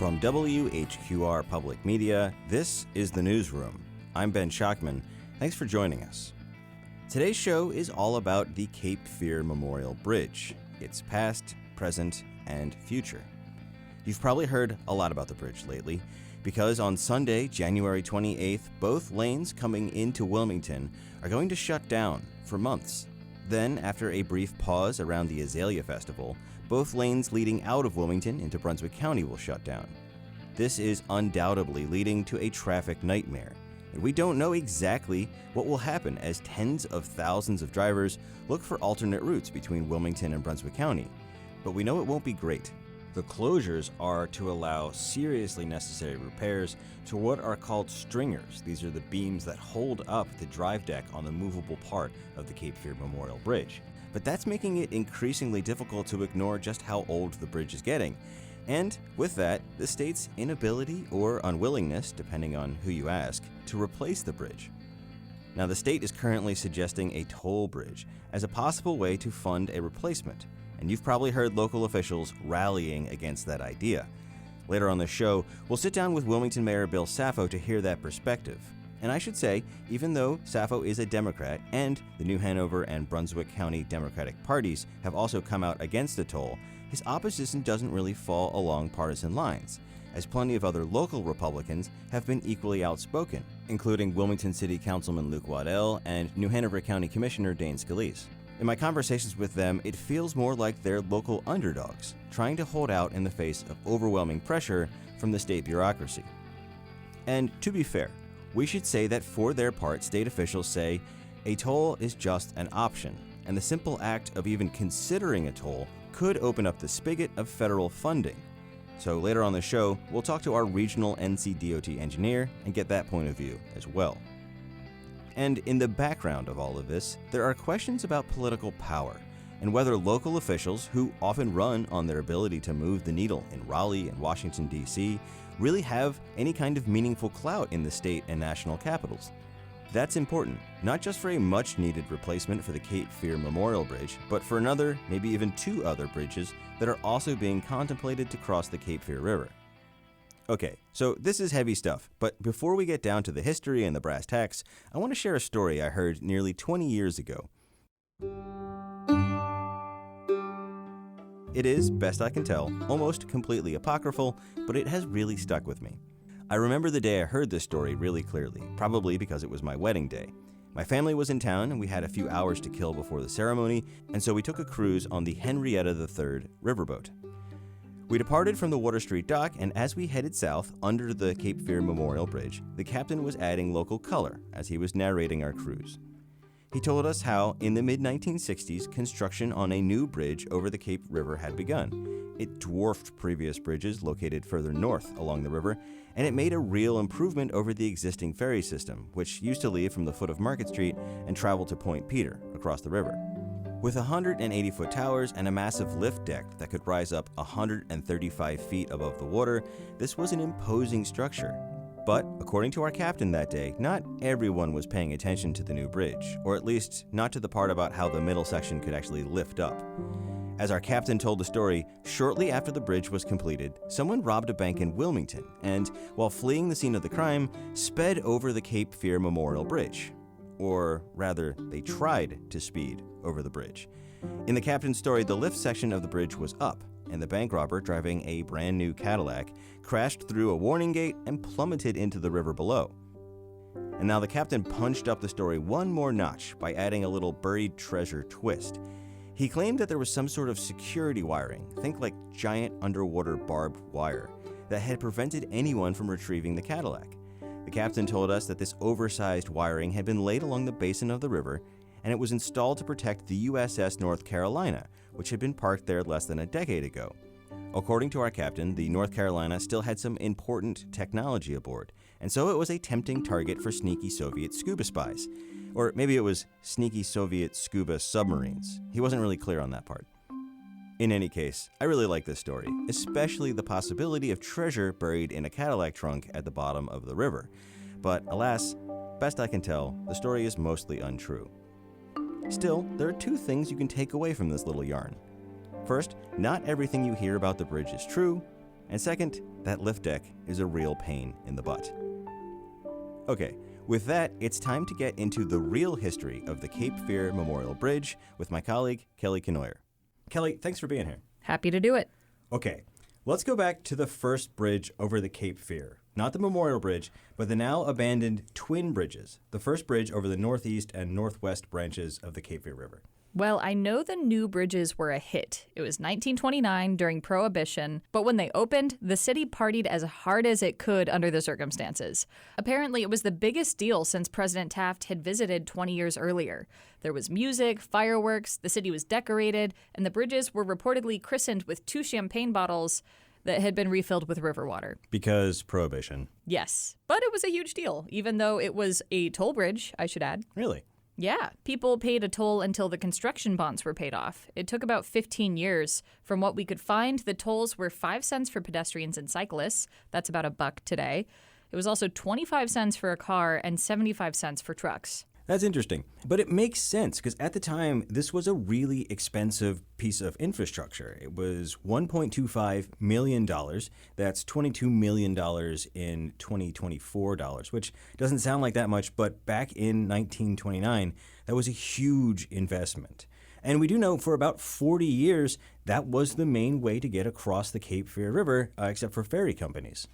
From WHQR Public Media, this is The Newsroom. I'm Ben Schachman. Thanks for joining us. Today's show is all about the Cape Fear Memorial Bridge, its past, present, and future. You've probably heard a lot about the bridge lately, because on Sunday, January 28th, both lanes coming into Wilmington are going to shut down for months. Then, after a brief pause around the Azalea Festival, both lanes leading out of Wilmington into Brunswick County will shut down. This is undoubtedly leading to a traffic nightmare, and we don't know exactly what will happen as tens of thousands of drivers look for alternate routes between Wilmington and Brunswick County, but we know it won't be great. The closures are to allow seriously necessary repairs to what are called stringers. These are the beams that hold up the drive deck on the movable part of the Cape Fear Memorial Bridge. But that's making it increasingly difficult to ignore just how old the bridge is getting. And with that, the state's inability or unwillingness, depending on who you ask, to replace the bridge. Now, the state is currently suggesting a toll bridge as a possible way to fund a replacement. And you've probably heard local officials rallying against that idea. Later on the show, we'll sit down with Wilmington Mayor Bill Saffo to hear that perspective. And I should say, even though Saffo is a Democrat and the New Hanover and Brunswick County Democratic parties have also come out against the toll, his opposition doesn't really fall along partisan lines, as plenty of other local Republicans have been equally outspoken, including Wilmington City Councilman Luke Waddell and New Hanover County Commissioner Dane Scalise. In my conversations with them, it feels more like they're local underdogs, trying to hold out in the face of overwhelming pressure from the state bureaucracy. And to be fair, we should say that for their part, state officials say a toll is just an option, and the simple act of even considering a toll could open up the spigot of federal funding. So later on the show, we'll talk to our regional NCDOT engineer and get that point of view as well. And in the background of all of this, there are questions about political power and whether local officials, who often run on their ability to move the needle in Raleigh and Washington, D.C., really have any kind of meaningful clout in the state and national capitals. That's important, not just for a much-needed replacement for the Cape Fear Memorial Bridge, but for another, maybe even two other bridges that are also being contemplated to cross the Cape Fear River. Okay, so this is heavy stuff, but before we get down to the history and the brass tacks, I want to share a story I heard nearly 20 years ago. It is, best I can tell, almost completely apocryphal, but it has really stuck with me. I remember the day I heard this story really clearly, probably because it was my wedding day. My family was in town and we had a few hours to kill before the ceremony, and so we took a cruise on the Henrietta III riverboat. We departed from the Water Street dock, and as we headed south under the Cape Fear Memorial Bridge, the captain was adding local color as he was narrating our cruise. He told us how, in the mid-1960s, construction on a new bridge over the Cape River had begun. It dwarfed previous bridges located further north along the river, and it made a real improvement over the existing ferry system, which used to leave from the foot of Market Street and travel to Point Peter across the river. With 180-foot towers and a massive lift deck that could rise up 135 feet above the water, this was an imposing structure. But, according to our captain that day, not everyone was paying attention to the new bridge, or at least not to the part about how the middle section could actually lift up. As our captain told the story, shortly after the bridge was completed, someone robbed a bank in Wilmington and, while fleeing the scene of the crime, sped over the Cape Fear Memorial Bridge. Or rather, they tried to speed over the bridge. In the captain's story, the lift section of the bridge was up, and the bank robber, driving a brand new Cadillac, crashed through a warning gate and plummeted into the river below. And now the captain punched up the story one more notch by adding a little buried treasure twist. He claimed that there was some sort of security wiring, think like giant underwater barbed wire, that had prevented anyone from retrieving the Cadillac. The captain told us that this oversized wiring had been laid along the basin of the river, and it was installed to protect the USS North Carolina, which had been parked there less than a decade ago. According to our captain, the North Carolina still had some important technology aboard, and so it was a tempting target for sneaky Soviet scuba spies. Or maybe it was sneaky Soviet scuba submarines. He wasn't really clear on that part. In any case, I really like this story, especially the possibility of treasure buried in a Cadillac trunk at the bottom of the river. But alas, best I can tell, the story is mostly untrue. Still, there are two things you can take away from this little yarn. First, not everything you hear about the bridge is true, And second, that lift deck is a real pain in the butt. Okay, with that, it's time to get into the real history of the Cape Fear Memorial Bridge with my colleague, Kelly Kenoyer. Kelly, thanks for being here. Happy to do it. Okay, let's go back to the first bridge over the Cape Fear. Not the Memorial Bridge, but the now abandoned twin bridges, the first bridge over the northeast and northwest branches of the Cape Fear River. Well, I know the new bridges were a hit. It was 1929 during Prohibition, but when they opened, the city partied as hard as it could under the circumstances. Apparently, it was the biggest deal since President Taft had visited 20 years earlier. There was music, fireworks, the city was decorated, and the bridges were reportedly christened with 2 champagne bottles that had been refilled with river water. Because Prohibition. Yes, but it was a huge deal, even though it was a toll bridge, I should add. Really? Yeah, people paid a toll until the construction bonds were paid off. It took about 15 years. From what we could find, the tolls were 5 cents for pedestrians and cyclists. That's about $1 today. It was also 25 cents for a car and 75 cents for trucks. That's interesting. But it makes sense because at the time, this was a really expensive piece of infrastructure. It was $1.25 million. That's $22 million in 2024 dollars, which doesn't sound like that much, but back in 1929, that was a huge investment. And we do know for about 40 years, that was the main way to get across the Cape Fear River, except for ferry companies.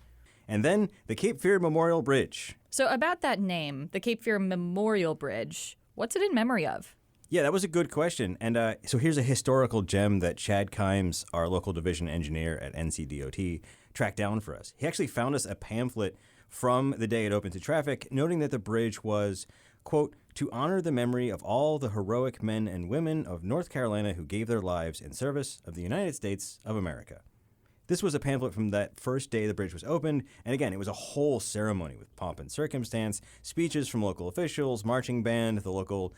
And then the Cape Fear Memorial Bridge. So about that name, the Cape Fear Memorial Bridge, what's it in memory of? Yeah, that was a good question. And so here's a historical gem that Chad Kimes, our local division engineer at NCDOT, tracked down for us. He actually found us a pamphlet from the day it opened to traffic, noting that the bridge was, quote, to honor the memory of all the heroic men and women of North Carolina who gave their lives in service of the United States of America. This was a pamphlet from that first day the bridge was opened, and again, it was a whole ceremony with pomp and circumstance, speeches from local officials, marching band, the local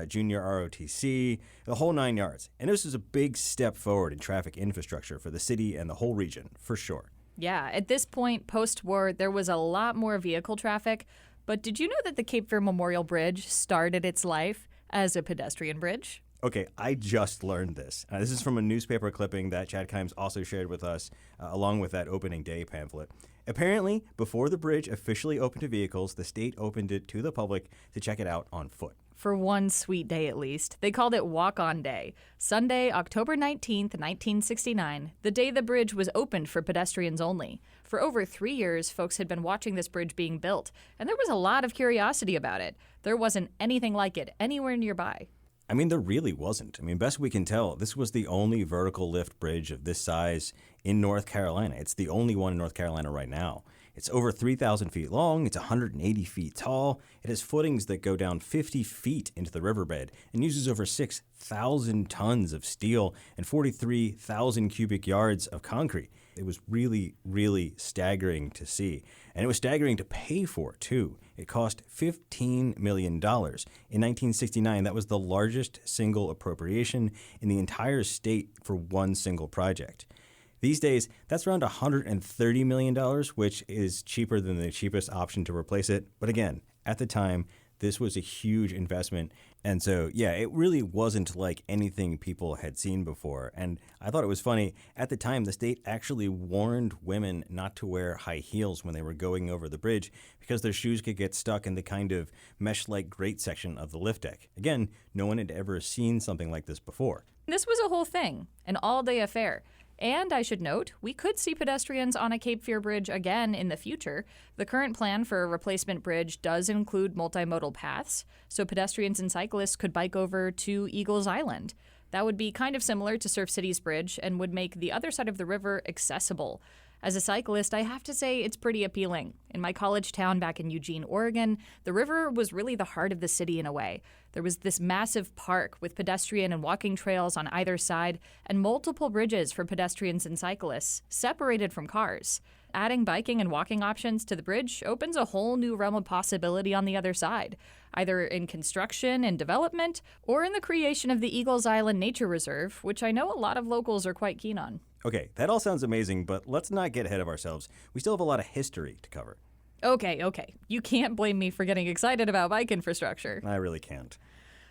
junior ROTC, the whole 9 yards. And this is a big step forward in traffic infrastructure for the city and the whole region, for sure. Yeah, at this point, post-war, there was a lot more vehicle traffic, but did you know that the Cape Fear Memorial Bridge started its life as a pedestrian bridge? Okay, I just learned this. This is from a newspaper clipping that Chad Kimes also shared with us, along with that opening day pamphlet. Apparently, before the bridge officially opened to vehicles, the state opened it to the public to check it out on foot. For one sweet day at least. They called it Walk-On Day. Sunday, October 19th, 1969, the day the bridge was opened for pedestrians only. For over 3 years, folks had been watching this bridge being built, and there was a lot of curiosity about it. There wasn't anything like it anywhere nearby. I mean, there really wasn't. I mean, best we can tell, this was the only vertical lift bridge of this size in North Carolina. It's the only one in North Carolina right now. It's over 3,000 feet long. It's 180 feet tall. It has footings that go down 50 feet into the riverbed and uses over 6,000 tons of steel and 43,000 cubic yards of concrete. It was really, really staggering to see. And it was staggering to pay for, too. It cost $15 million. In 1969, that was the largest single appropriation in the entire state for one single project. These days, that's around $130 million, which is cheaper than the cheapest option to replace it. But again, at the time, this was a huge investment. And so, yeah, it really wasn't like anything people had seen before. And I thought it was funny. At the time, the state actually warned women not to wear high heels when they were going over the bridge because their shoes could get stuck in the kind of mesh-like grate section of the lift deck. Again, no one had ever seen something like this before. This was a whole thing, an all-day affair. And I should note, we could see pedestrians on a Cape Fear bridge again in the future. The current plan for a replacement bridge does include multimodal paths, so pedestrians and cyclists could bike over to Eagles Island. That would be kind of similar to Surf City's bridge and would make the other side of the river accessible. As a cyclist, I have to say it's pretty appealing. In my college town back in Eugene, Oregon, the river was really the heart of the city in a way. There was this massive park with pedestrian and walking trails on either side and multiple bridges for pedestrians and cyclists, separated from cars. Adding biking and walking options to the bridge opens a whole new realm of possibility on the other side, either in construction and development or in the creation of the Eagles Island Nature Reserve, which I know a lot of locals are quite keen on. Okay, that all sounds amazing, but let's not get ahead of ourselves. We still have a lot of history to cover. Okay. You can't blame me for getting excited about bike infrastructure. I really can't.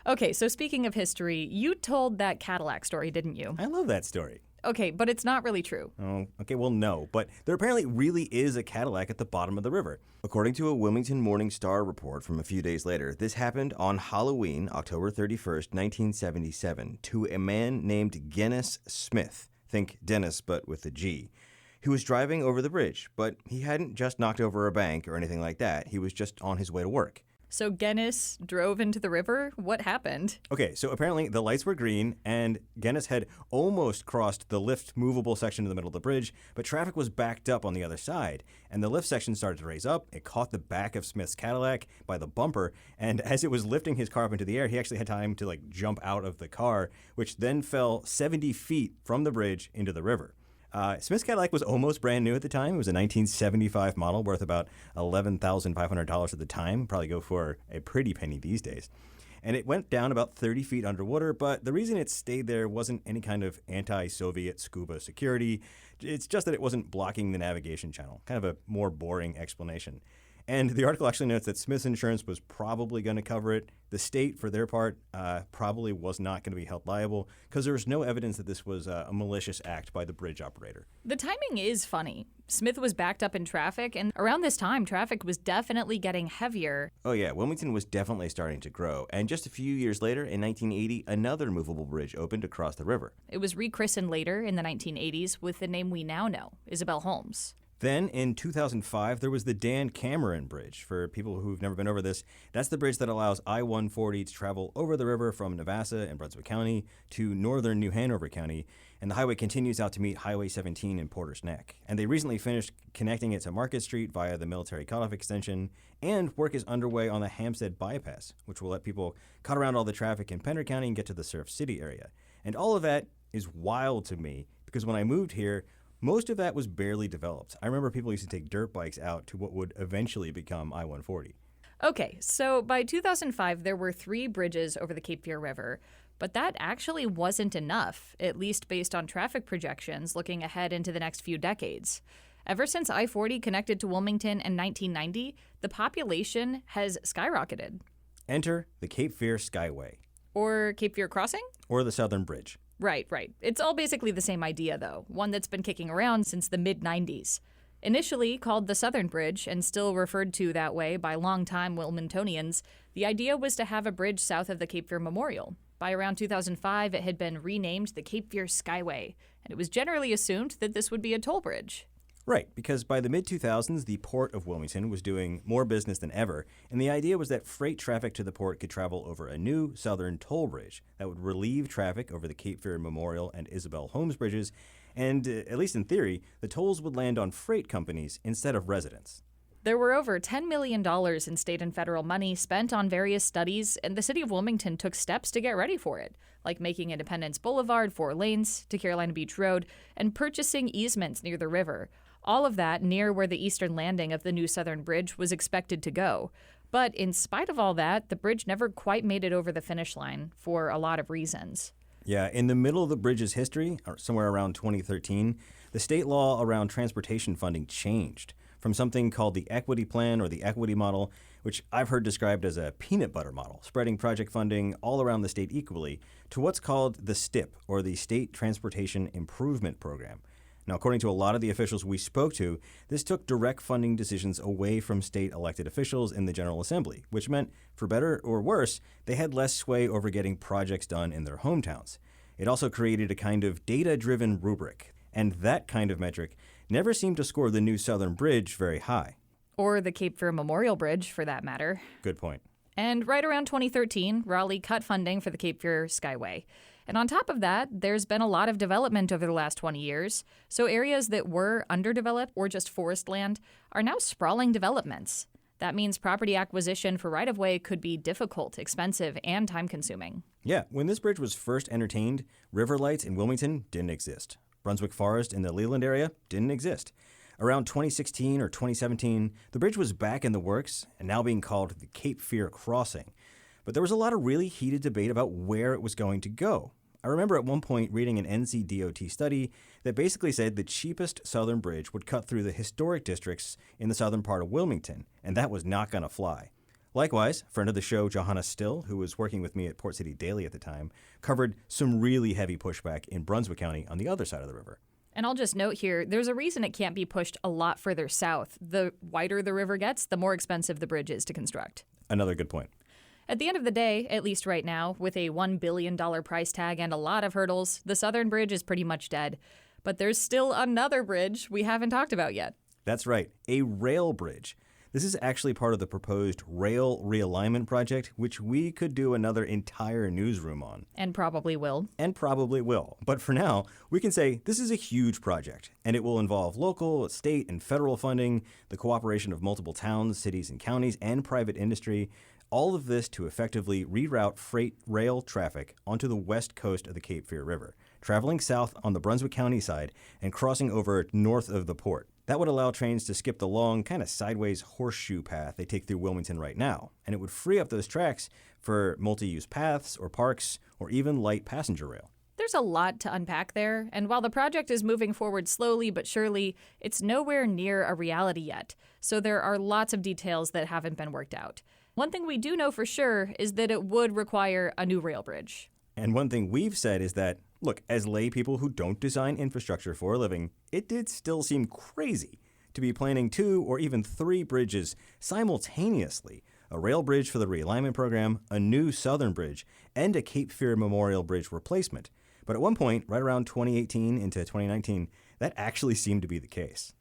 Okay, so speaking of history, you told that Cadillac story, didn't you? I love that story. Okay, but it's not really true. Oh, okay, well, no. But there apparently really is a Cadillac at the bottom of the river. According to a Wilmington Morning Star report from a few days later, this happened on Halloween, October 31st, 1977, to a man named Dennis Smith. Think Dennis, but with a G. Who was driving over the bridge, but he hadn't just knocked over a bank or anything like that. He was just on his way to work. So Gennis drove into the river? What happened? Okay, so apparently the lights were green, and Gennis had almost crossed the lift movable section in the middle of the bridge, but traffic was backed up on the other side, and the lift section started to raise up. It caught the back of Smith's Cadillac by the bumper, and as it was lifting his car up into the air, he actually had time to jump out of the car, which then fell 70 feet from the bridge into the river. Smith's Cadillac was almost brand new at the time. It was a 1975 model worth about $11,500 at the time. Probably go for a pretty penny these days. And it went down about 30 feet underwater, but the reason it stayed there wasn't any kind of anti-Soviet scuba security. It's just that it wasn't blocking the navigation channel. Kind of a more boring explanation. And the article actually notes that Smith's insurance was probably going to cover it. The state, for their part, probably was not going to be held liable because there was no evidence that this was a malicious act by the bridge operator. The timing is funny. Smith was backed up in traffic, and around this time, traffic was definitely getting heavier. Oh yeah, Wilmington was definitely starting to grow. And just a few years later, in 1980, another movable bridge opened across the river. It was rechristened later in the 1980s with the name we now know, Isabel Holmes. Then, in 2005, there was the Dan Cameron Bridge. For people who've never been over this, that's the bridge that allows I-140 to travel over the river from Navassa and Brunswick County to northern New Hanover County, and the highway continues out to meet Highway 17 in Porter's Neck. And they recently finished connecting it to Market Street via the military cutoff extension, and work is underway on the Hampstead Bypass, which will let people cut around all the traffic in Pender County and get to the Surf City area. And all of that is wild to me, because when I moved here, most of that was barely developed. I remember people used to take dirt bikes out to what would eventually become I-140. Okay, so by 2005, there were 3 bridges over the Cape Fear River, but that actually wasn't enough, at least based on traffic projections looking ahead into the next few decades. Ever since I-40 connected to Wilmington in 1990, the population has skyrocketed. Enter the Cape Fear Skyway. Or Cape Fear Crossing? Or the Southern Bridge. Right. It's all basically the same idea, though, one that's been kicking around since the mid-90s. Initially called the Southern Bridge and still referred to that way by longtime Wilmingtonians, the idea was to have a bridge south of the Cape Fear Memorial. By around 2005, it had been renamed the Cape Fear Skyway, and it was generally assumed that this would be a toll bridge. Right, because by the mid-2000s, the port of Wilmington was doing more business than ever, and the idea was that freight traffic to the port could travel over a new southern toll bridge that would relieve traffic over the Cape Fear Memorial and Isabel Holmes bridges, and, at least in theory, the tolls would land on freight companies instead of residents. There were over $10 million in state and federal money spent on various studies, and the city of Wilmington took steps to get ready for it, like making Independence Boulevard 4 lanes to Carolina Beach Road and purchasing easements near the river. All of that near where the eastern landing of the new Southern Bridge was expected to go. But in spite of all that, the bridge never quite made it over the finish line for a lot of reasons. Yeah, in the middle of the bridge's history, or somewhere around 2013, the state law around transportation funding changed from something called the equity plan or the equity model, which I've heard described as a peanut butter model, spreading project funding all around the state equally, to what's called the STIP, or the State Transportation Improvement Program. Now, according to a lot of the officials we spoke to, this took direct funding decisions away from state elected officials in the General Assembly, which meant, for better or worse, they had less sway over getting projects done in their hometowns. It also created a kind of data-driven rubric, and that kind of metric never seemed to score the new Southern Bridge very high. Or the Cape Fear Memorial Bridge, for that matter. Good point. And right around 2013, Raleigh cut funding for the Cape Fear Skyway. And on top of that, there's been a lot of development over the last 20 years. So areas that were underdeveloped or just forest land are now sprawling developments. That means property acquisition for right-of-way could be difficult, expensive, and time-consuming. Yeah, when this bridge was first entertained, river lights in Wilmington didn't exist. Brunswick Forest in the Leland area didn't exist. Around 2016 or 2017, the bridge was back in the works and now being called the Cape Fear Crossing. But there was a lot of really heated debate about where it was going to go. I remember at one point reading an NCDOT study that basically said the cheapest southern bridge would cut through the historic districts in the southern part of Wilmington, and that was not going to fly. Likewise, friend of the show, Johanna Still, who was working with me at Port City Daily at the time, covered some really heavy pushback in Brunswick County on the other side of the river. And I'll just note here, there's a reason it can't be pushed a lot further south. The wider the river gets, the more expensive the bridge is to construct. Another good point. At the end of the day, at least right now, with a $1 billion price tag and a lot of hurdles, the Southern Bridge is pretty much dead. But there's still another bridge we haven't talked about yet. That's right, a rail bridge. This is actually part of the proposed rail realignment project, which we could do another entire newsroom on. And probably will. But for now, we can say this is a huge project, and it will involve local, state, and federal funding, the cooperation of multiple towns, cities, and counties, and private industry. All of this to effectively reroute freight rail traffic onto the west coast of the Cape Fear River, traveling south on the Brunswick County side and crossing over north of the port. That would allow trains to skip the long, kind of sideways horseshoe path they take through Wilmington right now, and it would free up those tracks for multi-use paths or parks or even light passenger rail. There's a lot to unpack there, and while the project is moving forward slowly but surely, it's nowhere near a reality yet, so there are lots of details that haven't been worked out. One thing we do know for sure is that it would require a new rail bridge. And one thing we've said is that, look, as lay people who don't design infrastructure for a living, it did still seem crazy to be planning 2 or even 3 bridges simultaneously. A rail bridge for the realignment program, a new Southern Bridge, and a Cape Fear Memorial Bridge replacement. But at one point, right around 2018 into 2019, that actually seemed to be the case.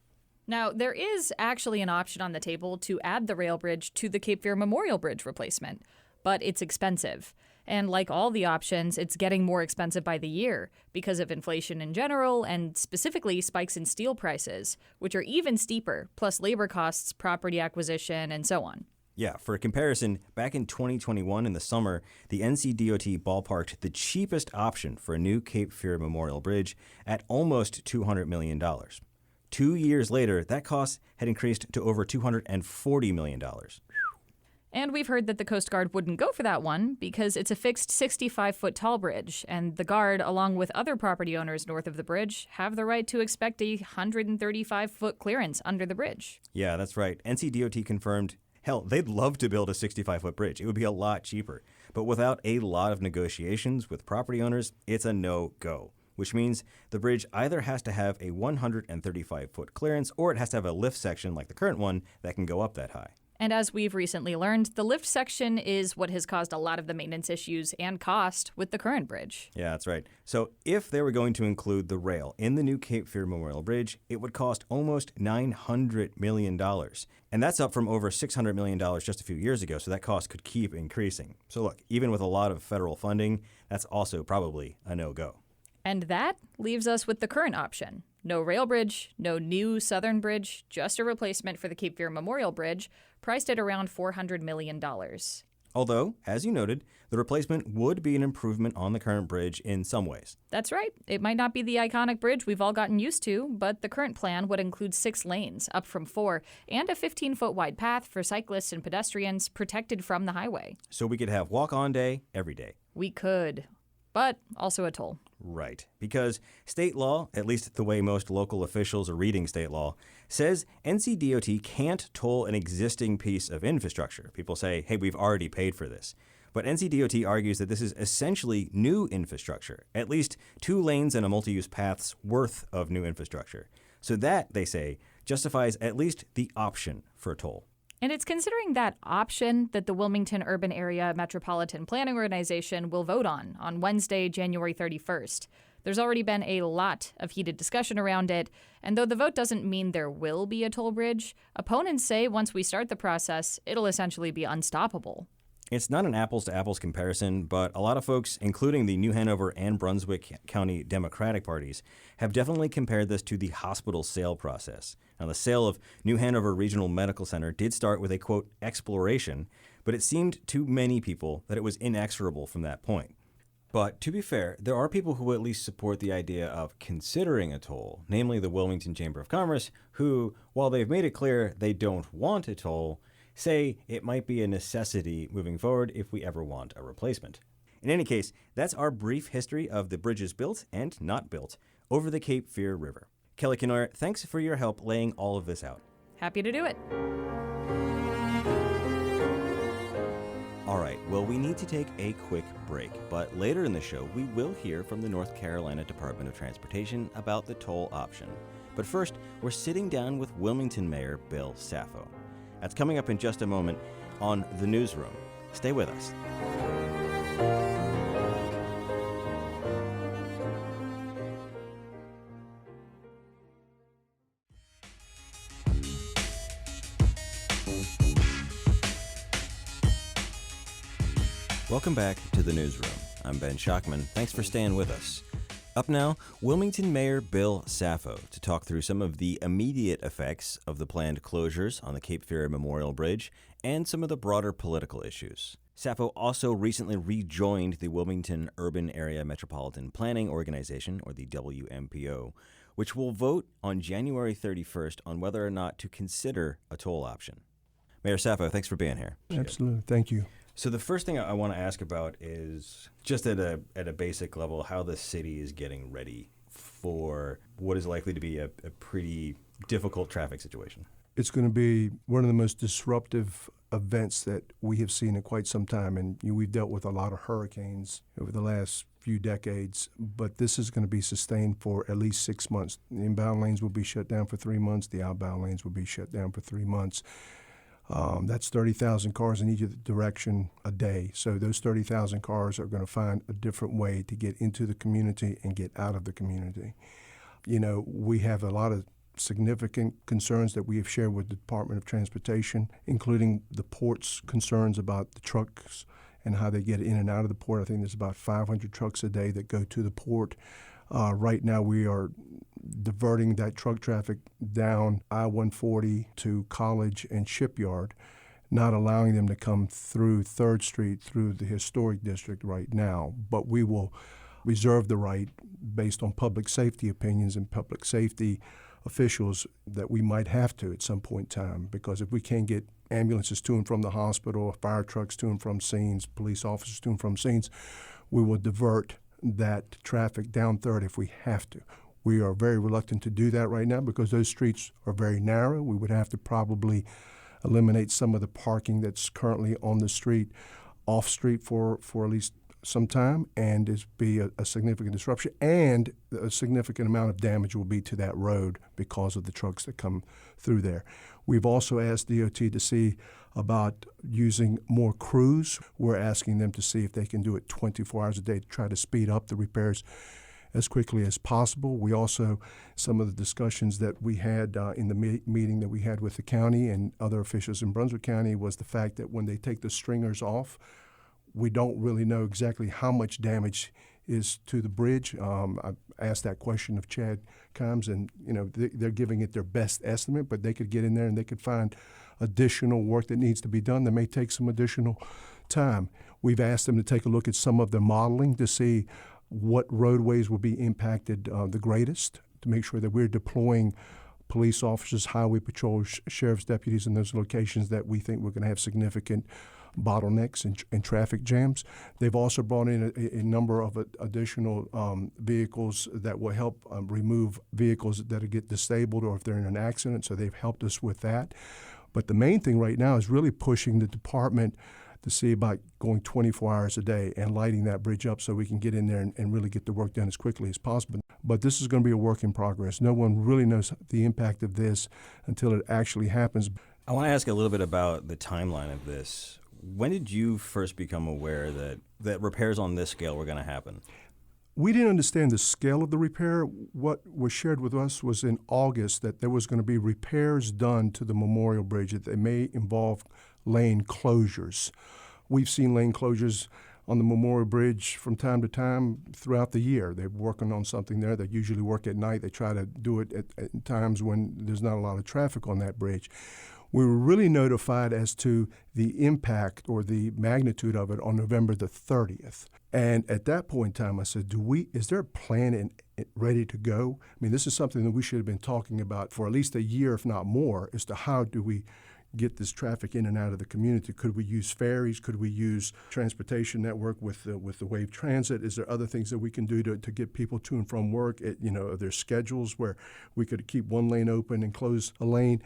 Now, there is actually an option on the table to add the rail bridge to the Cape Fear Memorial Bridge replacement, but it's expensive. And like all the options, it's getting more expensive by the year because of inflation in general and specifically spikes in steel prices, which are even steeper, plus labor costs, property acquisition, and so on. Yeah, for comparison, back in 2021 in the summer, the NCDOT ballparked the cheapest option for a new Cape Fear Memorial Bridge at almost $200 million. 2 years later, that cost had increased to over $240 million. And we've heard that the Coast Guard wouldn't go for that one because it's a fixed 65-foot tall bridge, and the Guard, along with other property owners north of the bridge, have the right to expect a 135-foot clearance under the bridge. Yeah, that's right. NCDOT confirmed, hell, they'd love to build a 65-foot bridge. It would be a lot cheaper. But without a lot of negotiations with property owners, it's a no-go, which means the bridge either has to have a 135-foot clearance or it has to have a lift section like the current one that can go up that high. And as we've recently learned, the lift section is what has caused a lot of the maintenance issues and cost with the current bridge. Yeah, that's right. So if they were going to include the rail in the new Cape Fear Memorial Bridge, it would cost almost $900 million. And that's up from over $600 million just a few years ago, so that cost could keep increasing. So look, even with a lot of federal funding, that's also probably a no-go. And that leaves us with the current option. No rail bridge, no new Southern Bridge, just a replacement for the Cape Fear Memorial Bridge, priced at around $400 million. Although, as you noted, the replacement would be an improvement on the current bridge in some ways. That's right. It might not be the iconic bridge we've all gotten used to, but the current plan would include 6 lanes, up from 4, and a 15-foot wide path for cyclists and pedestrians protected from the highway. So we could have walk-on day every day. We could, but also a toll. Right, because state law, at least the way most local officials are reading state law, says NCDOT can't toll an existing piece of infrastructure. People say, hey, we've already paid for this. But NCDOT argues that this is essentially new infrastructure, at least 2 lanes and a multi-use path's worth of new infrastructure. So that, they say, justifies at least the option for a toll. And it's considering that option that the Wilmington Urban Area Metropolitan Planning Organization will vote on Wednesday, January 31st. There's already been a lot of heated discussion around it, and though the vote doesn't mean there will be a toll bridge, opponents say once we start the process, it'll essentially be unstoppable. It's not an apples-to-apples comparison, but a lot of folks, including the New Hanover and Brunswick County Democratic parties, have definitely compared this to the hospital sale process. Now, the sale of New Hanover Regional Medical Center did start with a, quote, exploration, but it seemed to many people that it was inexorable from that point. But to be fair, there are people who at least support the idea of considering a toll, namely the Wilmington Chamber of Commerce, who, while they've made it clear they don't want a toll, say it might be a necessity moving forward if we ever want a replacement. In any case, that's our brief history of the bridges built and not built over the Cape Fear River. Kelly Kenoyer, thanks for your help laying all of this out. Happy to do it. All right, well, we need to take a quick break, but later in the show, we will hear from the North Carolina Department of Transportation about the toll option. But first, we're sitting down with Wilmington Mayor Bill Saffo. That's coming up in just a moment on The Newsroom. Stay with us. Welcome back to The Newsroom. I'm Ben Schockman. Thanks for staying with us. Up now, Wilmington Mayor Bill Saffo to talk through some of the immediate effects of the planned closures on the Cape Fear Memorial Bridge and some of the broader political issues. Saffo also recently rejoined the Wilmington Urban Area Metropolitan Planning Organization, or the WMPO, which will vote on January 31st on whether or not to consider a toll option. Mayor Saffo, thanks for being here. Absolutely. Thank you. So the first thing I want to ask about is just at a basic level, how the city is getting ready for what is likely to be a pretty difficult traffic situation. It's going to be one of the most disruptive events that we have seen in quite some time. And we've dealt with a lot of hurricanes over the last few decades, but this is going to be sustained for at least 6 months. The inbound lanes will be shut down for 3 months. The outbound lanes will be shut down for 3 months. That's 30,000 cars in each direction a day. So those 30,000 cars are going to find a different way to get into the community and get out of the community. You know, we have a lot of significant concerns that we have shared with the Department of Transportation, including the port's concerns about the trucks and how they get in and out of the port. I think there's about 500 trucks a day that go to the port. Right now we are diverting that truck traffic down I-140 to College and Shipyard, not allowing them to come through 3rd Street through the historic district right now. But we will reserve the right, based on public safety opinions and public safety officials, that we might have to at some point in time, because if we can't get ambulances to and from the hospital, fire trucks to and from scenes, police officers to and from scenes, we will divert that traffic down 3rd if we have to. We are very reluctant to do that right now because those streets are very narrow. We would have to probably eliminate some of the parking that's currently on the street, off street for at least some time, and it's be a significant disruption, and a significant amount of damage will be to that road because of the trucks that come through there. We've also asked DOT to see about using more crews. We're asking them to see if they can do it 24 hours a day to try to speed up the repairs as quickly as possible. We also, some of the discussions that we had in the meeting that we had with the county and other officials in Brunswick County was the fact that when they take the stringers off, we don't really know exactly how much damage is to the bridge. I asked that question of Chad Combs, and they're giving it their best estimate, but they could get in there and they could find additional work that needs to be done that may take some additional time. We've asked them to take a look at some of the modeling to see what roadways will be impacted the greatest, to make sure that we're deploying police officers, highway patrol, sheriff's deputies in those locations that we think we're going to have significant bottlenecks and traffic jams. They've also brought in a number of additional vehicles that will help remove vehicles that get disabled or if they're in an accident, so they've helped us with that. But the main thing right now is really pushing the department to see about going 24 hours a day and lighting that bridge up so we can get in there and really get the work done as quickly as possible. But this is going to be a work in progress. No one really knows the impact of this until it actually happens. I want to ask a little bit about the timeline of this. When did you first become aware that repairs on this scale were going to happen? We didn't understand the scale of the repair. What was shared with us was in August that there was going to be repairs done to the Memorial Bridge that they may involve lane closures. We've seen lane closures on the Memorial Bridge from time to time throughout the year. They're working on something there. They usually work at night. They try to do it at times when there's not a lot of traffic on that bridge. We were really notified as to the impact or the magnitude of it on November the 30th. And at that point in time, I said, is there a plan ready to go? I mean, this is something that we should have been talking about for at least a year, if not more, as to how do we get this traffic in and out of the community. Could we use ferries? Could we use transportation network with the Wave Transit? Is there other things that we can do to get people to and from work? Are there schedules where we could keep one lane open and close a lane?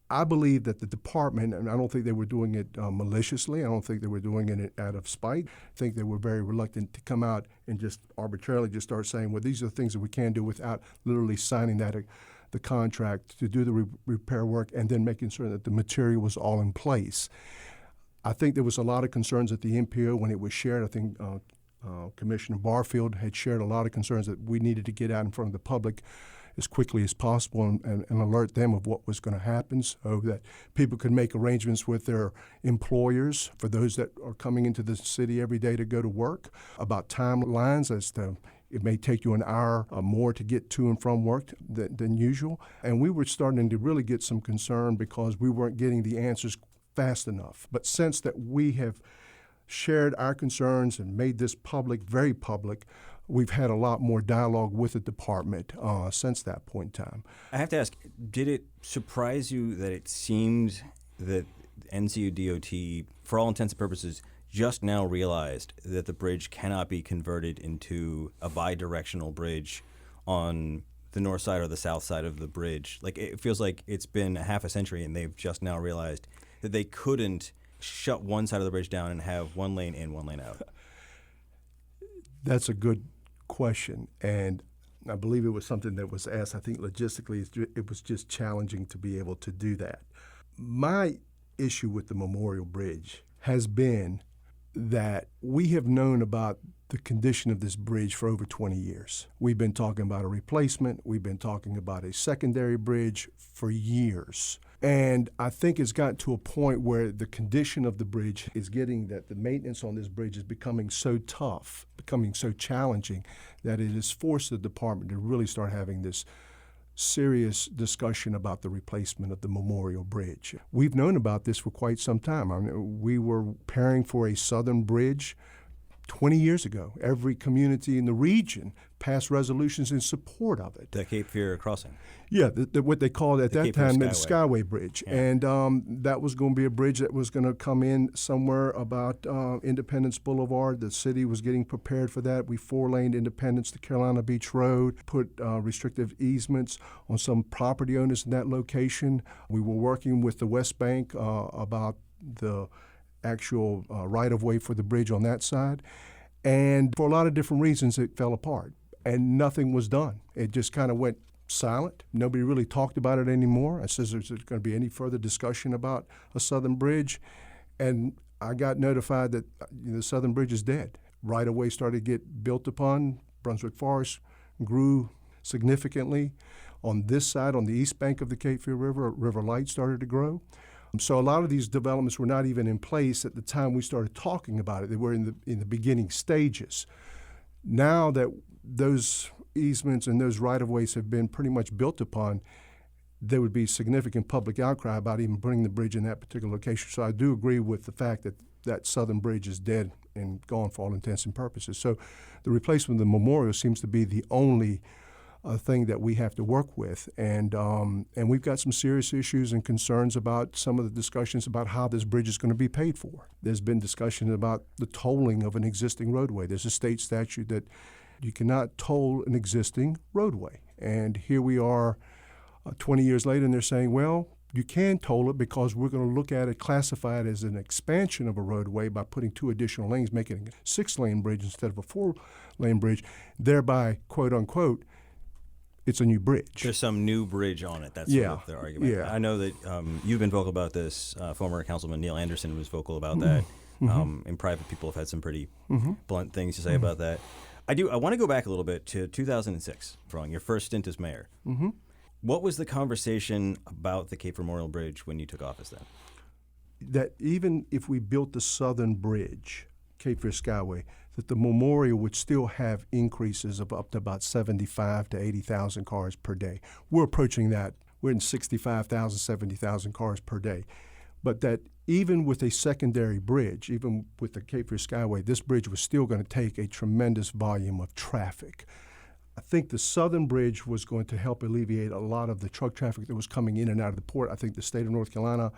I believe that the department, and I don't think they were doing it maliciously. I don't think they were doing it out of spite. I think they were very reluctant to come out and just arbitrarily just start saying, well, these are the things that we can do without literally signing the contract to do the repair work and then making sure that the material was all in place. I think there was a lot of concerns at the MPO when it was shared. I think Commissioner Barfield had shared a lot of concerns that we needed to get out in front of the public as quickly as possible and alert them of what was going to happen so that people could make arrangements with their employers for those that are coming into the city every day to go to work, about timelines as to it may take you an hour or more to get to and from work than usual. And we were starting to really get some concern because we weren't getting the answers fast enough. But since that we have shared our concerns and made this public, very public, we've had a lot more dialogue with the department since that point in time. I have to ask, did it surprise you that it seemed that NCUDOT, for all intents and purposes, just now realized that the bridge cannot be converted into a bi-directional bridge on the north side or the south side of the bridge? Like, it feels like it's been a half a century and they've just now realized that they couldn't shut one side of the bridge down and have one lane in, one lane out. That's a good question, and I believe it was something that was asked. I think logistically it was just challenging to be able to do that. My issue with the Memorial Bridge has been that we have known about the condition of this bridge for over 20 years. We've been talking about a replacement. We've been talking about a secondary bridge for years. And I think it's gotten to a point where the condition of the bridge is getting that the maintenance on this bridge is becoming so tough, becoming so challenging, that it has forced the department to really start having this serious discussion about the replacement of the Memorial Bridge. We've known about this for quite some time. I mean, we were preparing for a southern bridge 20 years ago. Every community in the region passed resolutions in support of it. The Cape Fear crossing. Yeah, what they called at that time the Skyway Bridge. Yeah. And that was going to be a bridge that was going to come in somewhere about Independence Boulevard. The city was getting prepared for that. We four-laned Independence to Carolina Beach Road, put restrictive easements on some property owners in that location. We were working with the West Bank about the actual right-of-way for the bridge on that side. And for a lot of different reasons, it fell apart. And nothing was done. It just kind of went silent. Nobody really talked about it anymore. I says, is there going to be any further discussion about a southern bridge? And I got notified that the southern bridge is dead. Right-of-way started to get built upon. Brunswick Forest grew significantly. On this side, on the east bank of the Cape Fear River, River Light started to grow. So a lot of these developments were not even in place at the time we started talking about it. They were in the beginning stages. Now that those easements and those right-of-ways have been pretty much built upon, there would be significant public outcry about even putting the bridge in that particular location. So I do agree with the fact that that southern bridge is dead and gone for all intents and purposes. So the replacement of the Memorial seems to be the only thing that we have to work with, and we've got some serious issues and concerns about some of the discussions about how this bridge is going to be paid for. There's been discussion about the tolling of an existing roadway. There's a state statute that you cannot toll an existing roadway, and here we are 20 years later, and they're saying, well, you can toll it because we're going to look at it, classify it as an expansion of a roadway by putting 2 additional lanes, making it a 6-lane bridge instead of a 4-lane bridge, thereby, quote unquote, it's a new bridge. There's some new bridge on it. That's sort of their argument. Yeah. I know that you've been vocal about this. Former Councilman Neil Anderson was vocal about that. In private, people have had some pretty blunt things to say about that. I want to go back a little bit to 2006, Frong, your first stint as mayor. What was the conversation about the Cape Memorial Bridge when you took office then? That even if we built the southern bridge, Cape Fear Skyway, that the Memorial would still have increases of up to about 75 to 80,000 cars per day. We're approaching that. We're in 65,000, 70,000 cars per day. But that even with a secondary bridge, even with the Cape Fear Skyway, this bridge was still going to take a tremendous volume of traffic. I think the southern bridge was going to help alleviate a lot of the truck traffic that was coming in and out of the port. I think the state of North Carolina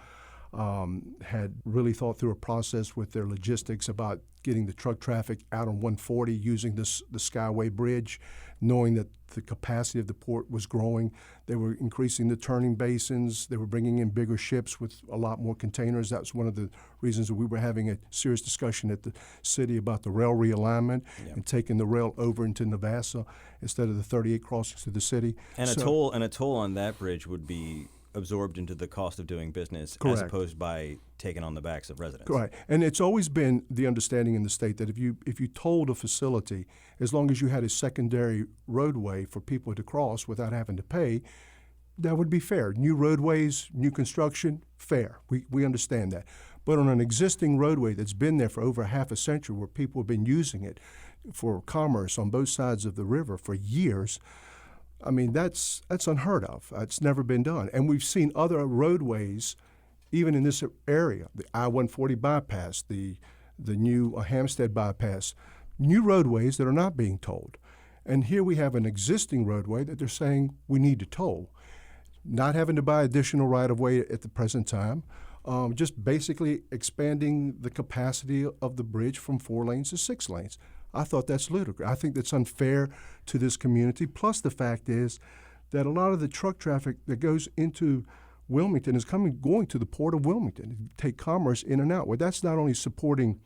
had really thought through a process with their logistics about getting the truck traffic out on 140 using the Skyway Bridge, knowing that the capacity of the port was growing. They were increasing the turning basins. They were bringing in bigger ships with a lot more containers. That's one of the reasons that we were having a serious discussion at the city about the rail realignment and taking the rail over into Navassa instead of the 38 crossings to the city. And a toll on that bridge would be absorbed into the cost of doing business, Correct. as opposed by taken on the backs of residents. Right, and it's always been the understanding in the state that if you tolled a facility, as long as you had a secondary roadway for people to cross without having to pay, that would be fair. New roadways, new construction, fair. We understand that. But on an existing roadway that's been there for over half a century, where people have been using it for commerce on both sides of the river for years, I mean, that's unheard of. It's never been done. And we've seen other roadways, even in this area, the I-140 bypass, the new Hampstead bypass, new roadways that are not being tolled. And here we have an existing roadway that they're saying we need to toll. Not having to buy additional right-of-way at the present time, just basically expanding the capacity of the bridge from 4 lanes to 6 lanes. I thought that's ludicrous. I think that's unfair to this community. Plus, the fact is that a lot of the truck traffic that goes into Wilmington is going to the port of Wilmington to take commerce in and out. Well, that's not only supporting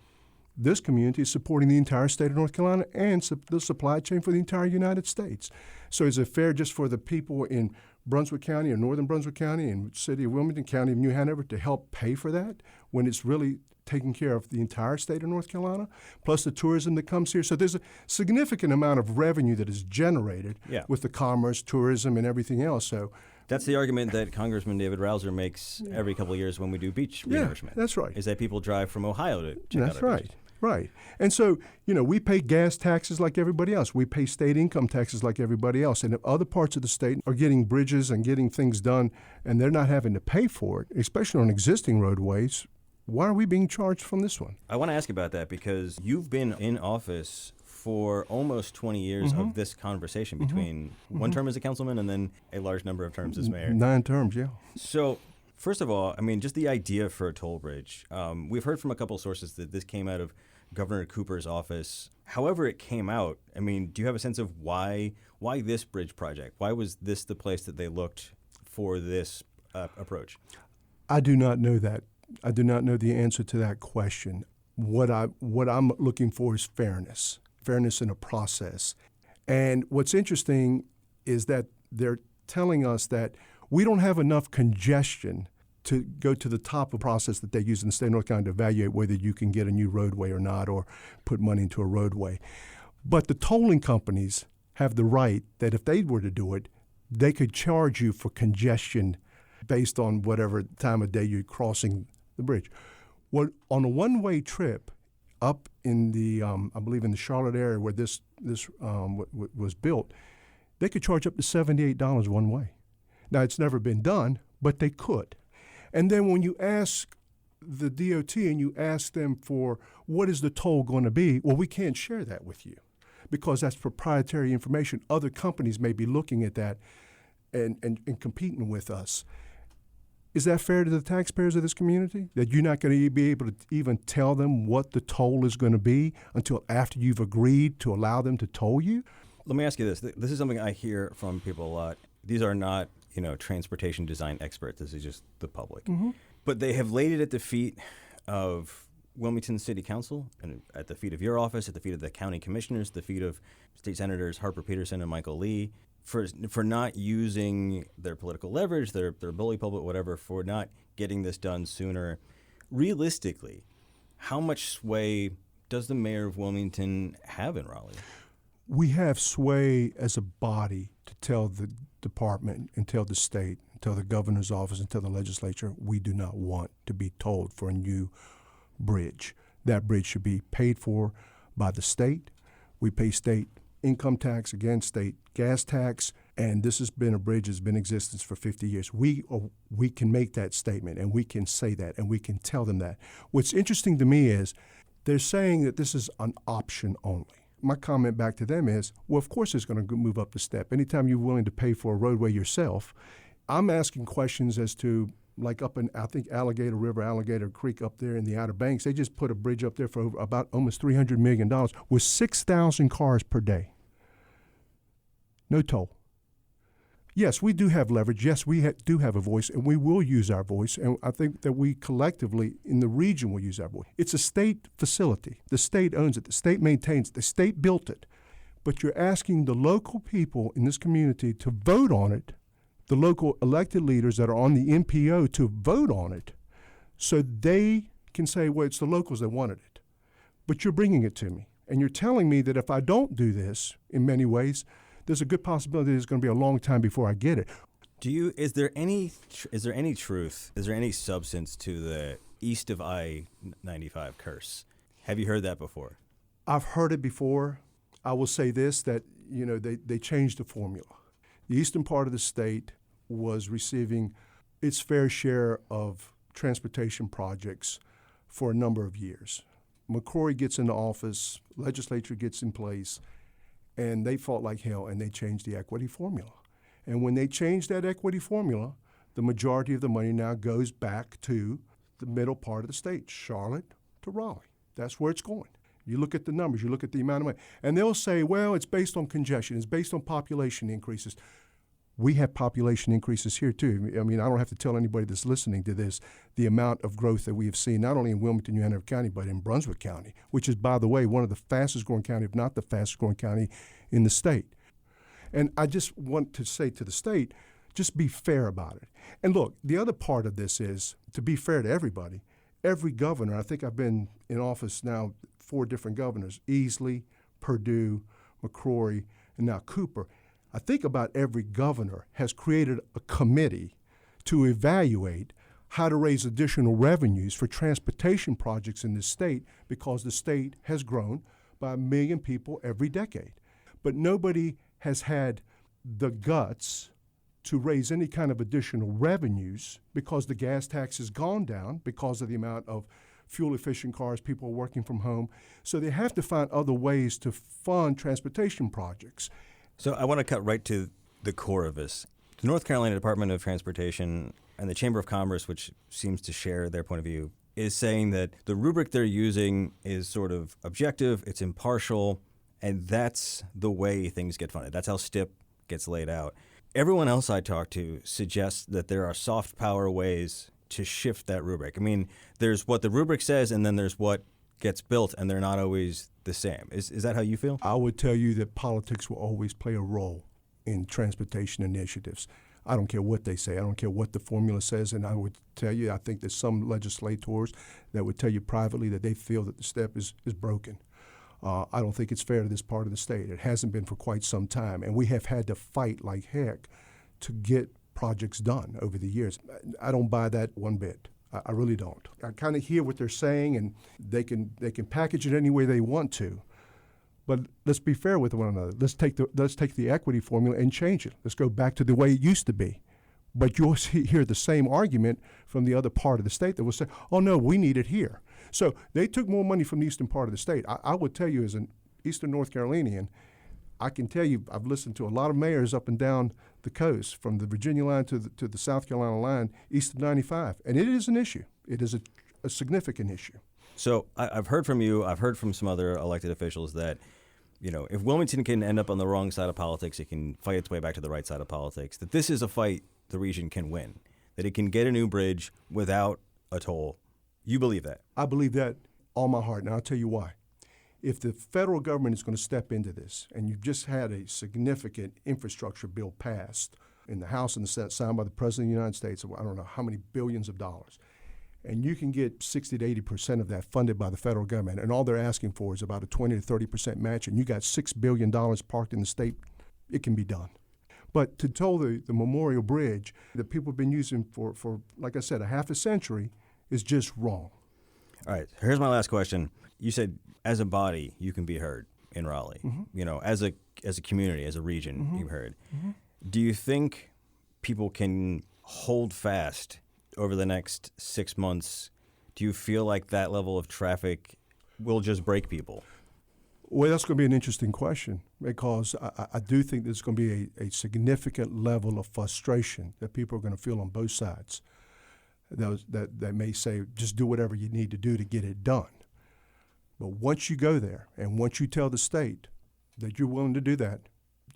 this community, it's supporting the entire state of North Carolina and the supply chain for the entire United States. So is it fair just for the people in Brunswick County or northern Brunswick County and city of Wilmington, county of New Hanover to help pay for that when it's really taking care of the entire state of North Carolina, plus the tourism that comes here? So there's a significant amount of revenue that is generated with the commerce, tourism, and everything else. So that's the argument that Congressman David Rouser makes every couple of years when we do beach renourishment. That's right. Is that people drive from Ohio to check out That's our right. beaches. Right. And so, we pay gas taxes like everybody else. We pay state income taxes like everybody else. And if other parts of the state are getting bridges and getting things done and they're not having to pay for it, especially on existing roadways, why are we being charged from this one? I want to ask about that because you've been in office for almost 20 years of this conversation between one term as a councilman and then a large number of terms as mayor. 9 terms, yeah. So, first of all, I mean, just the idea for a toll bridge. We've heard from a couple of sources that this came out of Governor Cooper's office. However it came out, I mean, do you have a sense of why this bridge project? Why was this the place that they looked for this approach? I do not know that. I do not know the answer to that question. What I'm looking for is fairness in a process. And what's interesting is that they're telling us that we don't have enough congestion to go to the top of the process that they use in the state of North Carolina to evaluate whether you can get a new roadway or not or put money into a roadway. But the tolling companies have the right that if they were to do it, they could charge you for congestion based on whatever time of day you're crossing the bridge. Well, on a one-way trip up in the, I believe in the Charlotte area where this was built, they could charge up to $78 one way. Now, it's never been done, but they could. And then when you ask the DOT and you ask them for what is the toll going to be, well, we can't share that with you because that's proprietary information. Other companies may be looking at that and competing with us. Is that fair to the taxpayers of this community, that you're not going to be able to even tell them what the toll is going to be until after you've agreed to allow them to toll you? Let me ask you this. This is something I hear from people a lot. These are not, transportation design experts. This is just the public. Mm-hmm. But they have laid it at the feet of Wilmington City Council and at the feet of your office, at the feet of the county commissioners, the feet of State Senators Harper Peterson and Michael Lee, for not using their political leverage, their bully pulpit, whatever, for not getting this done sooner. Realistically, how much sway does the mayor of Wilmington have in Raleigh? We have sway as a body to tell the department and tell the state, and tell the governor's office and tell the legislature we do not want to be tolled for a new bridge. That bridge should be paid for by the state. We pay state income tax, again, state gas tax, and this has been a bridge that's been in existence for 50 years. We can make that statement, and we can say that, and we can tell them that. What's interesting to me is they're saying that this is an option only. My comment back to them is, well, of course it's going to move up the step. Anytime you're willing to pay for a roadway yourself, I'm asking questions as to like up in, I think, Alligator River, Alligator Creek up there in the Outer Banks. They just put a bridge up there for about almost $300 million with 6,000 cars per day. No toll. Yes, we do have leverage. Yes, we do have a voice, and we will use our voice. And I think that we collectively in the region will use our voice. It's a state facility. The state owns it. The state maintains it. The state built it. But you're asking the local people in this community to vote on it, the local elected leaders that are on the MPO to vote on it, so they can say, well, it's the locals that wanted it. But you're bringing it to me. And you're telling me that if I don't do this, in many ways, there's a good possibility it's going to be a long time before I get it. Is there any truth? Is there any substance to the east of I-95 curse? Have you heard that before? I've heard it before. I will say this, that they changed the formula. The eastern part of the state was receiving its fair share of transportation projects for a number of years. McCrory gets into office, legislature gets in place, and they fought like hell, and they changed the equity formula. And when they changed that equity formula, the majority of the money now goes back to the middle part of the state, Charlotte to Raleigh. That's where it's going. You look at the numbers, you look at the amount of money, and they'll say, well, it's based on congestion, it's based on population increases. We have population increases here, too. I mean, I don't have to tell anybody that's listening to this the amount of growth that we have seen, not only in Wilmington, New Hanover County, but in Brunswick County, which is, by the way, one of the fastest growing county, if not the fastest growing county in the state. And I just want to say to the state, just be fair about it. And look, the other part of this is to be fair to everybody. Every governor, I think I've been in office now, 4 different governors, Easley, Perdue, McCrory, and now Cooper. I think about every governor has created a committee to evaluate how to raise additional revenues for transportation projects in this state, because the state has grown by 1 million people every decade. But nobody has had the guts to raise any kind of additional revenues, because the gas tax has gone down because of the amount of fuel-efficient cars, people are working from home. So they have to find other ways to fund transportation projects. So I want to cut right to the core of this. The North Carolina Department of Transportation and the Chamber of Commerce, which seems to share their point of view, is saying that the rubric they're using is sort of objective, it's impartial, and that's the way things get funded. That's how STIP gets laid out. Everyone else I talk to suggests that there are soft power ways to shift that rubric. I mean, there's what the rubric says, and then there's what gets built, and they're not always the same. Is that how you feel? I would tell you that politics will always play a role in transportation initiatives. I don't care what they say. I don't care what the formula says. And I would tell you, I think there's some legislators that would tell you privately that they feel that the step is broken. I don't think it's fair to this part of the state. It hasn't been for quite some time. And we have had to fight like heck to get projects done over the years. I don't buy that one bit. I really don't. I kind of hear what they're saying, and they can package it any way they want to. But let's be fair with one another. Let's take the equity formula and change it. Let's go back to the way it used to be. But you'll hear the same argument from the other part of the state that will say, oh, no, we need it here. So they took more money from the eastern part of the state. I would tell you, as an eastern North Carolinian, I can tell you I've listened to a lot of mayors up and down the coast, from the Virginia line to the South Carolina line, east of 95. And it is an issue. It is a significant issue. So I've heard from you, I've heard from some other elected officials that, if Wilmington can end up on the wrong side of politics, it can fight its way back to the right side of politics, that this is a fight the region can win, that it can get a new bridge without a toll. You believe that? I believe that all my heart, and I'll tell you why. If the federal government is going to step into this, and you've just had a significant infrastructure bill passed in the House and the Senate, signed by the President of the United States, I don't know how many billions of dollars, and you can get 60 to 80% of that funded by the federal government, and all they're asking for is about a 20 to 30% match, and you got $6 billion parked in the state, it can be done. But to toll the Memorial Bridge that people have been using for, like I said, a half a century is just wrong. All right, here's my last question. You said as a body, you can be heard in Raleigh. Mm-hmm. As a community, as a region, mm-hmm. you're heard. Mm-hmm. Do you think people can hold fast over the next 6 months? Do you feel like that level of traffic will just break people? Well, that's going to be an interesting question, because I do think there's going to be a significant level of frustration that people are going to feel on both sides. those that may say just do whatever you need to do to get it done. But once you go there and once you tell the state that you're willing to do that,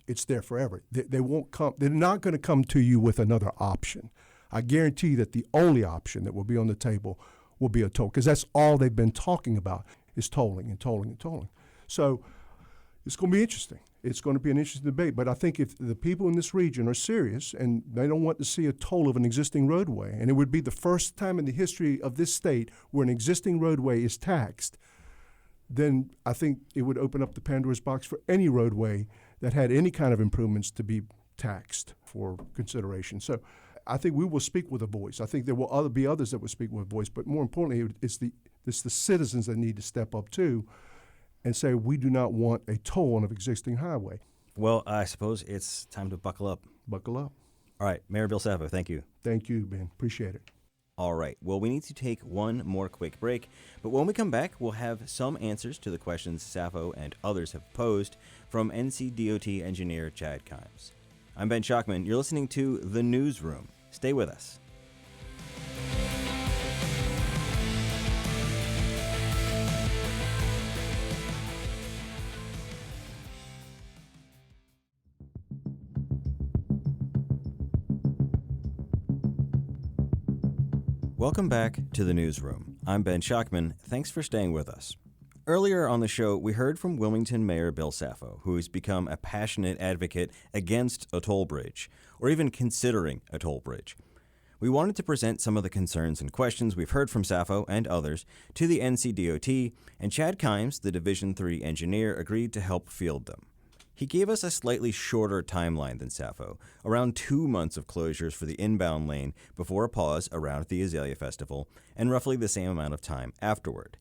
it's there forever. They won't come. They're not going to come to you with another option. I guarantee that the only option that will be on the table will be a toll, because that's all they've been talking about is tolling and tolling and tolling. So it's going to be interesting. It's going to be an interesting debate. But I think if the people in this region are serious and they don't want to see a toll of an existing roadway, and it would be the first time in the history of this state where an existing roadway is taxed, then I think it would open up the Pandora's box for any roadway that had any kind of improvements to be taxed for consideration. So I think we will speak with a voice. I think there will be others that will speak with a voice, but more importantly, it's the citizens that need to step up too and say we do not want a toll on an existing highway. Well, I suppose it's time to buckle up. Buckle up. All right, Mayor Bill Saffo, thank you. Thank you, Ben. Appreciate it. All right, well, we need to take one more quick break, but when we come back, we'll have some answers to the questions Saffo and others have posed from NCDOT engineer Chad Kimes. I'm Ben Shockman. You're listening to The Newsroom. Stay with us. Welcome back to The Newsroom. I'm Ben Shockman. Thanks for staying with us. Earlier on the show, we heard from Wilmington Mayor Bill Saffo, who has become a passionate advocate against a toll bridge, or even considering a toll bridge. We wanted to present some of the concerns and questions we've heard from Saffo and others to the NCDOT, and Chad Kimes, the Division III engineer, agreed to help field them. He gave us a slightly shorter timeline than Saffo, around 2 months of closures for the inbound lane before a pause around the Azalea Festival, and roughly the same amount of time afterward.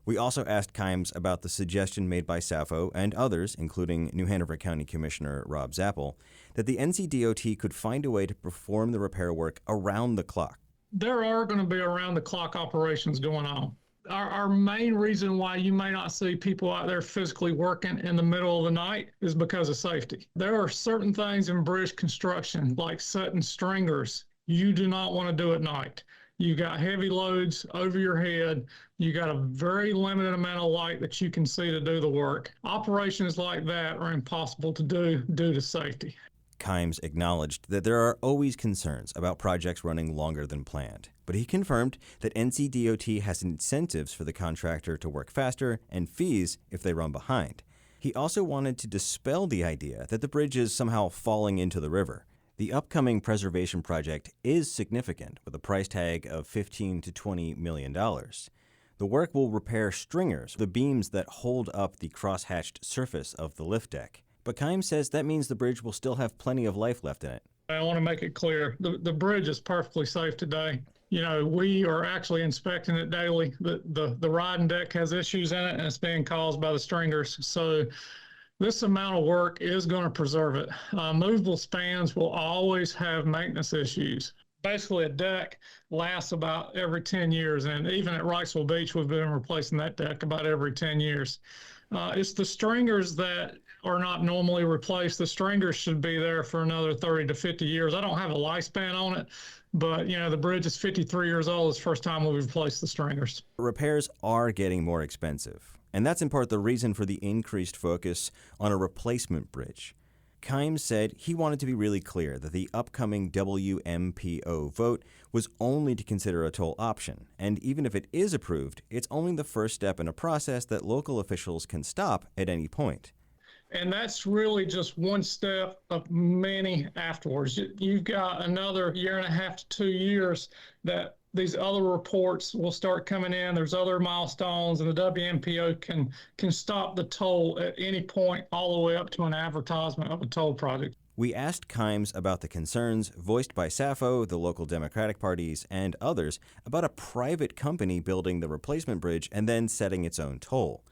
We also asked Kimes about the suggestion made by Saffo and others, including New Hanover County Commissioner Rob Zappel, that the NCDOT could find a way to perform the repair work around the clock. There are going to be around-the-clock operations going on. Our main reason why you may not see people out there physically working in the middle of the night is because of safety. There are certain things in bridge construction, like setting stringers, you do not want to do at night. You got heavy loads over your head. You got a very limited amount of light that you can see to do the work. Operations like that are impossible to do due to safety. Kimes acknowledged that there are always concerns about projects running longer than planned, but he confirmed that NCDOT has incentives for the contractor to work faster and fees if they run behind. He also wanted to dispel the idea that the bridge is somehow falling into the river. The upcoming preservation project is significant, with a price tag of $15 to $20 million. The work will repair stringers, the beams that hold up the cross-hatched surface of the lift deck. But Kimes says that means the bridge will still have plenty of life left in it. I want to make it clear, the bridge is perfectly safe today. You know, we are actually inspecting it daily. The riding deck has issues in it, and it's being caused by the stringers. So this amount of work is going to preserve it. Movable spans will always have maintenance issues. Basically, a deck lasts about every 10 years, and even at Wrightsville Beach, we've been replacing that deck about every 10 years. It's the stringers that are not normally replaced. The stringers should be there for another 30 to 50 years. I don't have a lifespan on it, but you know, the bridge is 53 years old. It's the first time we've replaced the stringers. Repairs are getting more expensive, and that's in part the reason for the increased focus on a replacement bridge. Kimes said he wanted to be really clear that the upcoming WMPO vote was only to consider a toll option, and even if it is approved, it's only the first step in a process that local officials can stop at any point. And that's really just one step of many afterwards. You've got another 1.5 to 2 years that these other reports will start coming in. There's other milestones, and the WMPO can stop the toll at any point all the way up to an advertisement of a toll project. We asked Kimes about the concerns voiced by Saffo, the local Democratic parties, and others about a private company building the replacement bridge and then setting its own toll.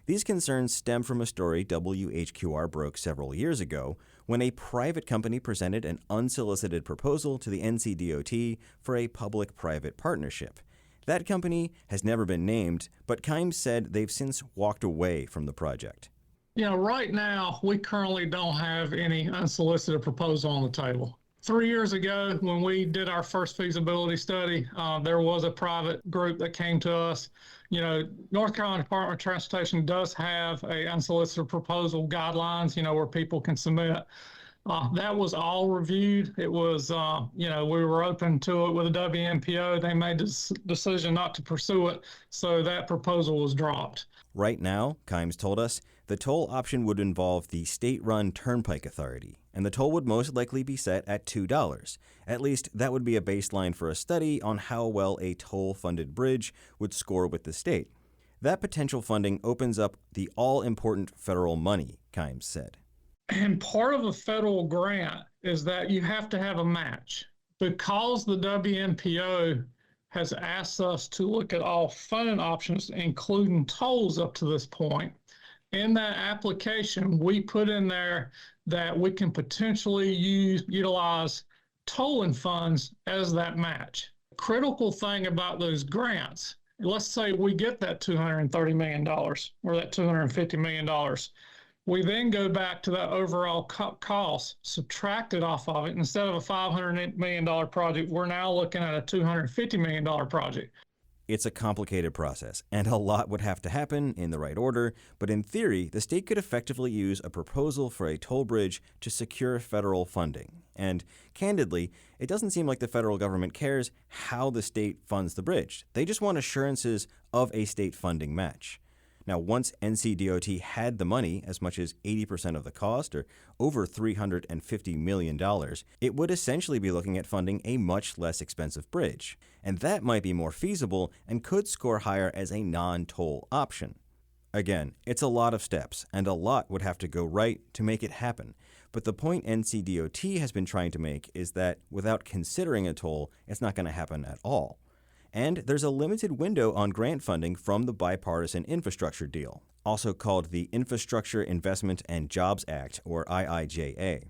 These concerns stem from a story WHQR broke several years ago when a private company presented an unsolicited proposal to the NCDOT for a public-private partnership. That company has never been named, but Kimes said they've since walked away from the project. You know, right now, we currently don't have any unsolicited proposal on the table. 3 years ago, when we did our first feasibility study, there was a private group that came to us. You know, North Carolina Department of Transportation does have a unsolicited proposal guidelines, you know, where people can submit. That was all reviewed. It was, you know, we were open to it with the WMPO. They made the decision not to pursue it, so that proposal was dropped. Right now, Kimes told us, the toll option would involve the state-run Turnpike Authority, and the toll would most likely be set at $2. At least, that would be a baseline for a study on how well a toll-funded bridge would score with the state. That potential funding opens up the all-important federal money, Kimes said. And part of a federal grant is that you have to have a match. Because the WMPO has asked us to look at all funding options, including tolls up to this point, in that application, we put in there that we can potentially utilize tolling funds as that match. Critical thing about those grants, let's say we get that $230 million or that $250 million. We then go back to that overall cost, subtract it off of it. Instead of a $500 million project, we're now looking at a $250 million project. It's a complicated process, and a lot would have to happen in the right order, but in theory, the state could effectively use a proposal for a toll bridge to secure federal funding. And candidly, it doesn't seem like the federal government cares how the state funds the bridge. They just want assurances of a state funding match. Now, once NCDOT had the money, as much as 80% of the cost, or over $350 million, it would essentially be looking at funding a much less expensive bridge. And that might be more feasible and could score higher as a non-toll option. Again, it's a lot of steps, and a lot would have to go right to make it happen. But the point NCDOT has been trying to make is that without considering a toll, it's not going to happen at all. And there's a limited window on grant funding from the Bipartisan Infrastructure Deal, also called the Infrastructure Investment and Jobs Act, or IIJA.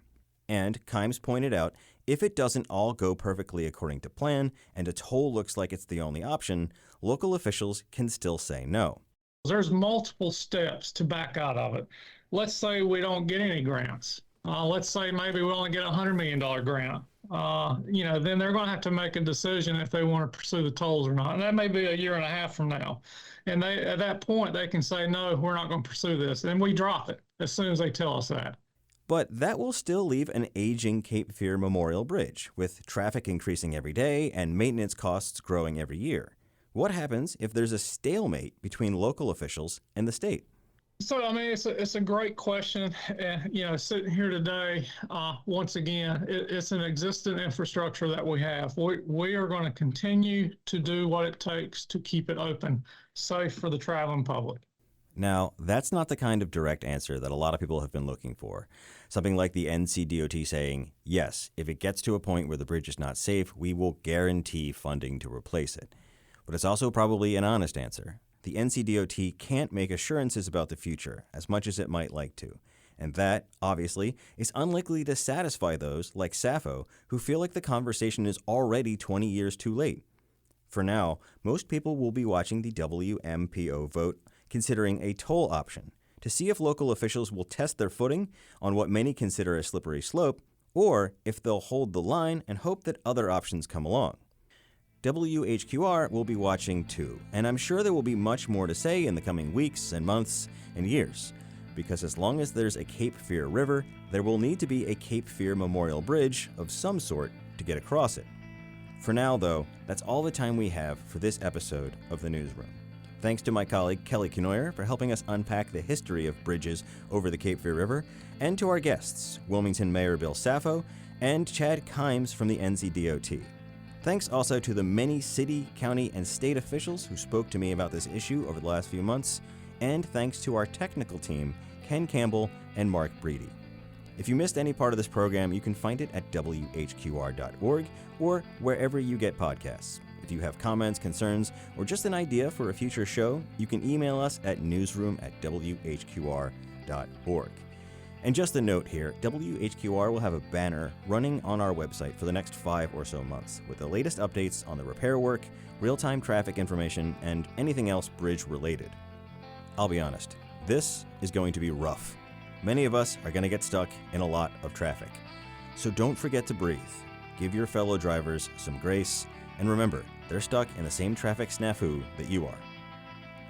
And Kimes pointed out, if it doesn't all go perfectly according to plan and a toll looks like it's the only option, local officials can still say no. There's multiple steps to back out of it. Let's say we don't get any grants. Let's say maybe we only get a $100 million grant. Then they're going to have to make a decision if they want to pursue the tolls or not. And that may be a year and a half from now. And at that point, they can say, no, we're not going to pursue this. And we drop it as soon as they tell us that. But that will still leave an aging Cape Fear Memorial Bridge, with traffic increasing every day and maintenance costs growing every year. What happens if there's a stalemate between local officials and the state? So, I mean, it's a great question. Sitting here today, once again, it's an existing infrastructure that we have. We are going to continue to do what it takes to keep it open, safe for the traveling public. Now, that's not the kind of direct answer that a lot of people have been looking for. Something like the NCDOT saying, yes, if it gets to a point where the bridge is not safe, we will guarantee funding to replace it. But it's also probably an honest answer. The NCDOT can't make assurances about the future as much as it might like to. And that, obviously, is unlikely to satisfy those, like Sappho, who feel like the conversation is already 20 years too late. For now, most people will be watching the WMPO vote considering a toll option to see if local officials will test their footing on what many consider a slippery slope, or if they'll hold the line and hope that other options come along. WHQR will be watching too, and I'm sure there will be much more to say in the coming weeks and months and years, because as long as there's a Cape Fear River, there will need to be a Cape Fear Memorial Bridge of some sort to get across it. For now, though, that's all the time we have for this episode of The Newsroom. Thanks to my colleague Kelly Kenoyer for helping us unpack the history of bridges over the Cape Fear River, and to our guests, Wilmington Mayor Bill Sappho and Chad Kimes from the NCDOT. Thanks also to the many city, county, and state officials who spoke to me about this issue over the last few months, and thanks to our technical team, Ken Campbell and Mark Breedy. If you missed any part of this program, you can find it at whqr.org or wherever you get podcasts. If you have comments, concerns, or just an idea for a future show, you can email us at newsroom@whqr.org. And just a note here, WHQR will have a banner running on our website for the next 5 or so months with the latest updates on the repair work, real-time traffic information, and anything else bridge-related. I'll be honest, this is going to be rough. Many of us are going to get stuck in a lot of traffic. So don't forget to breathe. Give your fellow drivers some grace, and remember, they're stuck in the same traffic snafu that you are.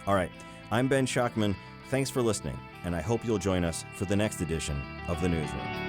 All right, I'm Ben Schachman. Thanks for listening, and I hope you'll join us for the next edition of The Newsroom.